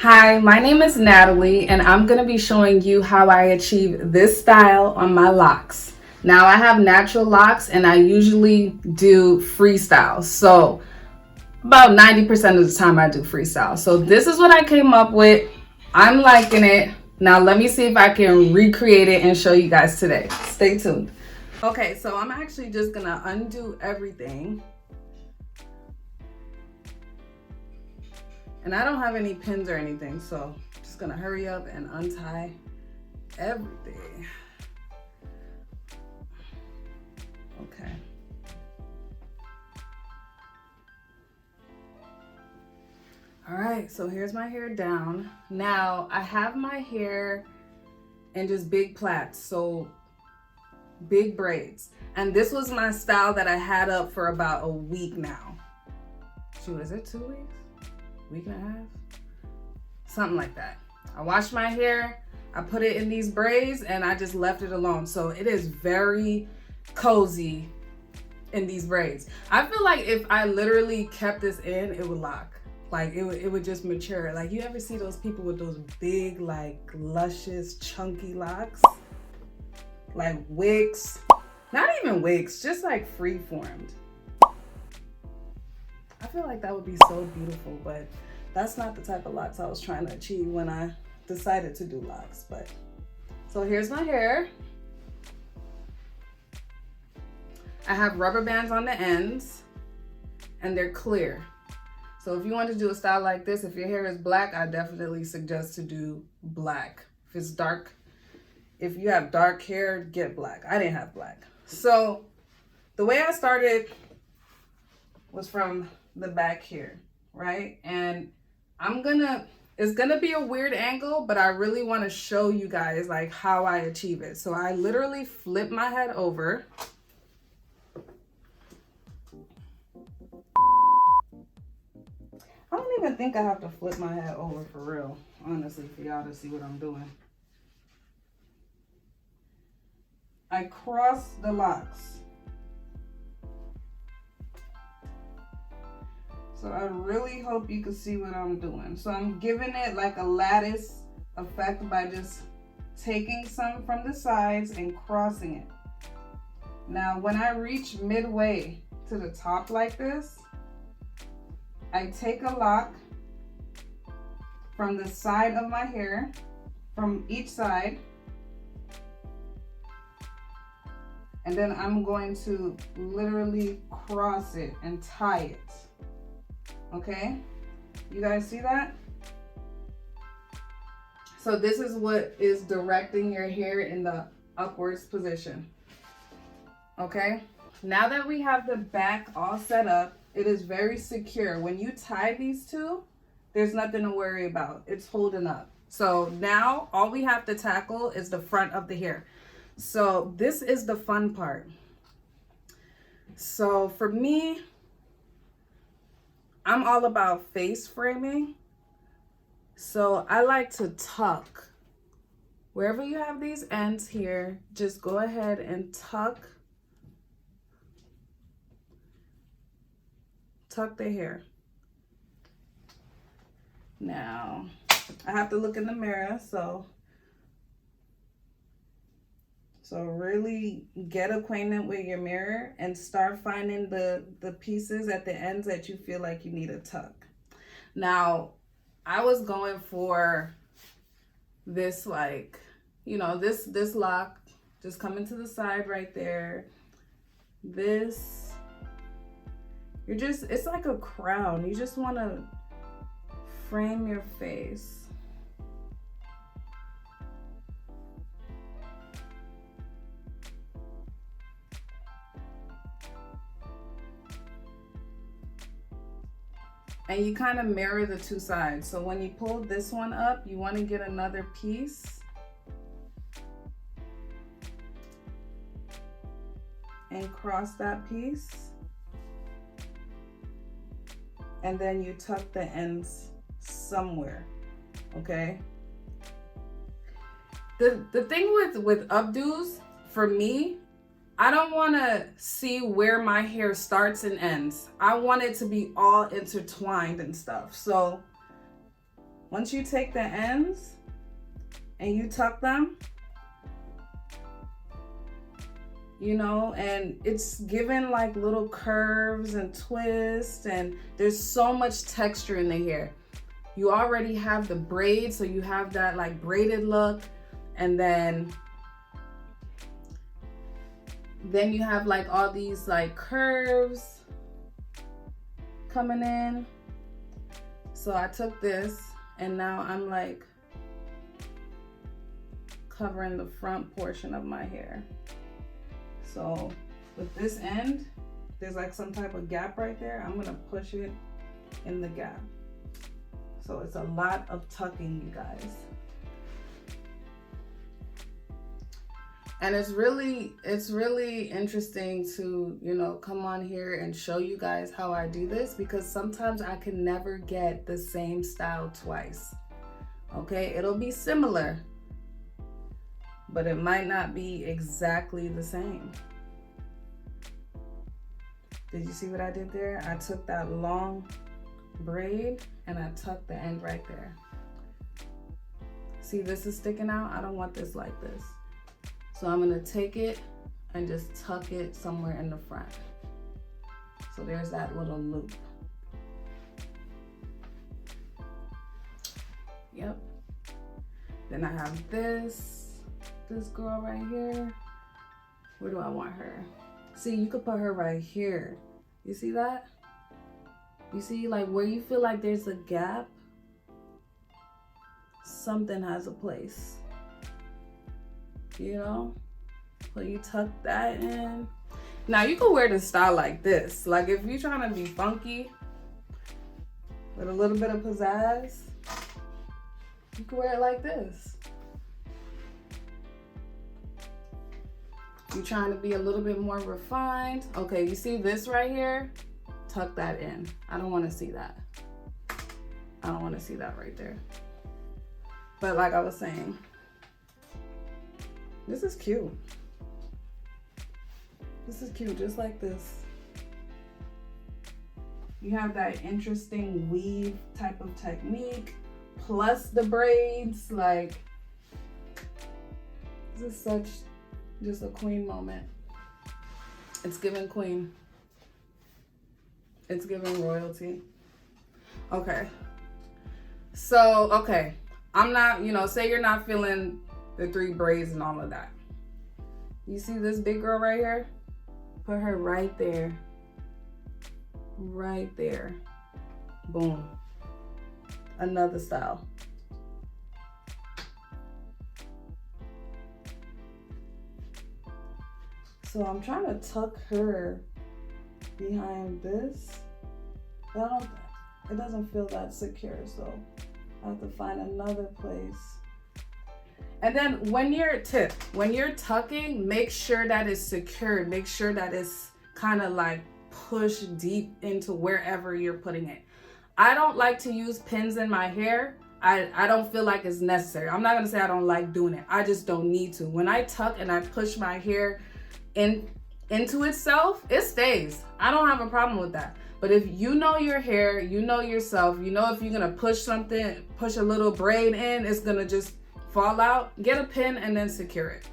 Hi, my name is Natalie, and I'm going to be showing you how I achieve this style on my locks. Now, I have natural locks, and I usually do freestyle. So, about 90% of the time, I do freestyle. So, this is what I came up with. I'm liking it. Now, let me see if I can recreate it and show you guys today. Stay tuned. Okay, so I'm actually just going to undo everything. And I don't have any pins or anything, so I'm just gonna hurry up and untie everything. Okay. All right, so here's my hair down. Now I have my hair in just big plaits, so big braids. And this was my style that I had up for about a week now. Shoot, is it 2 weeks? Week and a half? Something like that. I washed my hair, I put it in these braids, and I just left it alone. So it is very cozy in these braids. I feel like if I literally kept this in, it would lock. Like it would just mature. Like, you ever see those people with those big, like luscious, chunky locks? Like wigs. Not even wigs, just like free formed. I feel like that would be so beautiful, but that's not the type of locks I was trying to achieve when I decided to do locks. But so here's my hair. I have rubber bands on the ends and they're clear. So if you want to do a style like this, if your hair is black, I definitely suggest to do black. If it's dark, if you have dark hair, get black. I didn't have black. So the way I started was from the back here, right? And it's gonna be a weird angle, but I really want to show you guys like how I achieve it. So I literally flip my head over. I don't even think I have to flip my head over for real, honestly, for y'all to see what I'm doing. I cross the locks. So I really hope you can see what I'm doing. So I'm giving it like a lattice effect by just taking some from the sides and crossing it. Now, when I reach midway to the top like this, I take a lock from the side of my hair, from each side, and then I'm going to literally cross it and tie it. Okay, you guys see that? So this is what is directing your hair in the upwards position. Okay, now that we have the back all set up, it is very secure. When you tie these two, there's nothing to worry about. It's holding up. So now all we have to tackle is the front of the hair. So this is the fun part. So for me, I'm all about face framing. So I like to tuck. Wherever you have these ends here, just go ahead and tuck the hair. Now, I have to look in the mirror, so really get acquainted with your mirror and start finding the pieces at the ends that you feel like you need a tuck. Now, I was going for this, like, you know, this lock just coming to the side right there. This, it's like a crown. You just want to frame your face. And you kind of mirror the two sides. So when you pull this one up, you want to get another piece and cross that piece. And then you tuck the ends somewhere, okay? The thing with updos, for me, I don't want to see where my hair starts and ends. I want it to be all intertwined and stuff. So once you take the ends and you tuck them, you know, and it's given like little curves and twists, and there's so much texture in the hair. You already have the braid, so you have that like braided look, and then you have like all these like curves coming in. So I took this and now I'm like covering the front portion of my hair. So with this end, there's like some type of gap right there. I'm gonna push it in the gap. So it's a lot of tucking, you guys. And it's really interesting to, you know, come on here and show you guys how I do this, because sometimes I can never get the same style twice. Okay, it'll be similar, but it might not be exactly the same. Did you see what I did there? I took that long braid and I tucked the end right there. See, this is sticking out. I don't want this like this. So I'm gonna take it and just tuck it somewhere in the front. So there's that little loop. Yep. Then I have this girl right here. Where do I want her? See, you could put her right here. You see that? You see, like where you feel like there's a gap, something has a place. You know, so you tuck that in. Now you can wear the style like this. Like if you're trying to be funky with a little bit of pizzazz, you can wear it like this. You're trying to be a little bit more refined. Okay, you see this right here? Tuck that in. I don't want to see that. I don't want to see that right there. But like I was saying, this is cute. This is cute, just like this. You have that interesting weave type of technique, plus the braids. Like, this is such just a queen moment. It's giving queen. It's giving royalty. Okay. So, okay. I'm not, you know, say you're not feeling the 3 braids and all of that. You see this big girl right here? Put her right there. Right there. Boom. Another style. So I'm trying to tuck her behind this, but it doesn't feel that secure, so I have to find another place. And then when you're tucking, make sure that it's secured. Make sure that it's kind of like pushed deep into wherever you're putting it. I don't like to use pins in my hair. I don't feel like it's necessary. I'm not gonna say I don't like doing it. I just don't need to. When I tuck and I push my hair into itself, it stays. I don't have a problem with that. But if you know your hair, you know yourself, you know if you're gonna push a little braid in, it's gonna just fall out, get a pin and then secure it.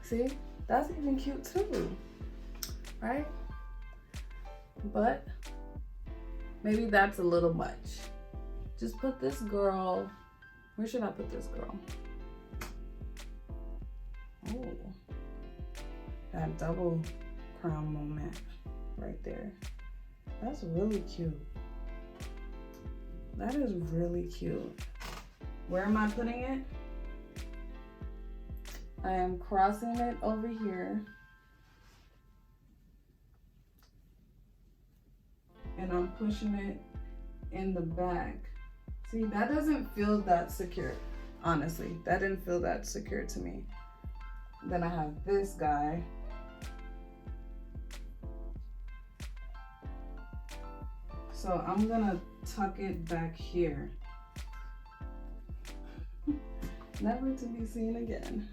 See, that's even cute too, right? But maybe that's a little much. Just put this girl, where should I put this girl? Oh, that double crown moment right there. That's really cute. That is really cute. Where am I putting it? I am crossing it over here. And I'm pushing it in the back. See, that doesn't feel that secure. Honestly, that didn't feel that secure to me. Then I have this guy. So I'm gonna tuck it back here. Never to be seen again.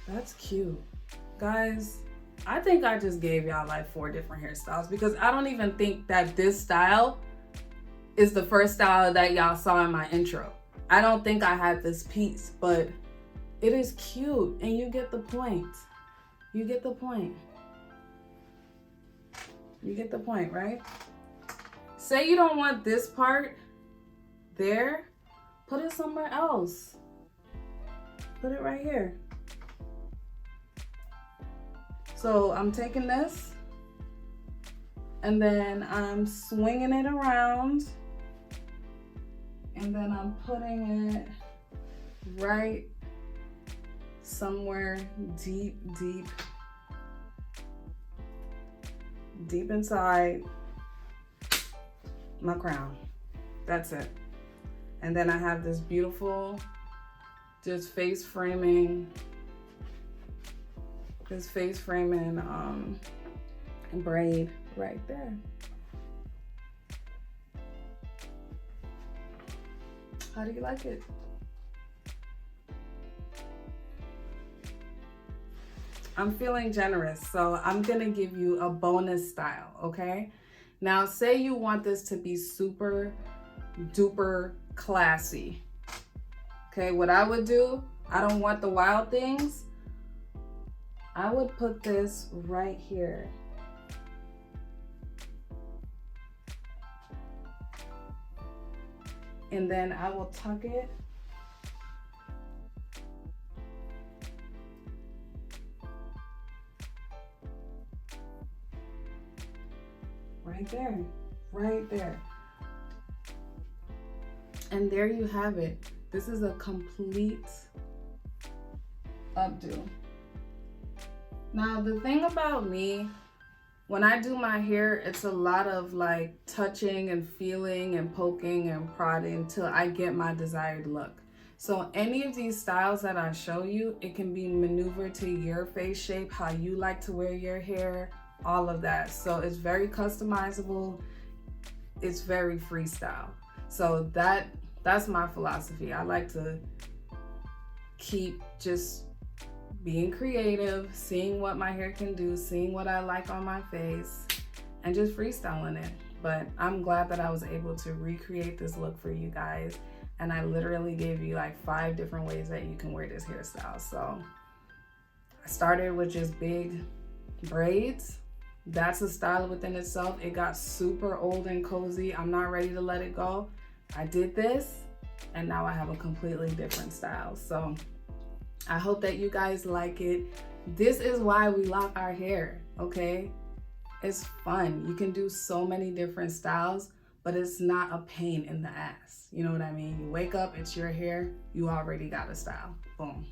That's cute. Guys, I think I just gave y'all like 4 different hairstyles because I don't even think that this style is the first style that y'all saw in my intro. I don't think I had this piece, but it is cute and you get the point. You get the point. You get the point, right? Say you don't want this part there, put it somewhere else. Put it right here. So I'm taking this and then I'm swinging it around and then I'm putting it right somewhere deep inside my crown. That's it. And then I have this beautiful just face framing braid right there. How do you like it? I'm feeling generous, so I'm gonna give you a bonus style, okay? Now, say you want this to be super duper classy. Okay, what I would do, I don't want the wild things. I would put this right here. And then I will tuck it right there, right there. And there you have it. This is a complete updo. Now, the thing about me, when I do my hair, it's a lot of like touching and feeling and poking and prodding till I get my desired look. So any of these styles that I show you, it can be maneuvered to your face shape, how you like to wear your hair, all of that. So it's very customizable. It's very freestyle. So that's my philosophy. I like to keep just being creative, seeing what my hair can do, seeing what I like on my face, and just freestyling it. But I'm glad that I was able to recreate this look for you guys. And I literally gave you like 5 different ways that you can wear this hairstyle. So I started with just big braids. That's a style within itself. It got super old and cozy. I'm not ready to let it go. I did this and now I have a completely different style. So I hope that you guys like it. This is why we lock our hair, okay? It's fun. You can do so many different styles, but it's not a pain in the ass. You know what I mean? You wake up, it's your hair, you already got a style. Boom.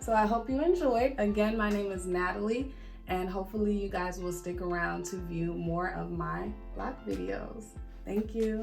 So I hope you enjoyed. Again, my name is Natalie, and hopefully you guys will stick around to view more of my lock videos. Thank you.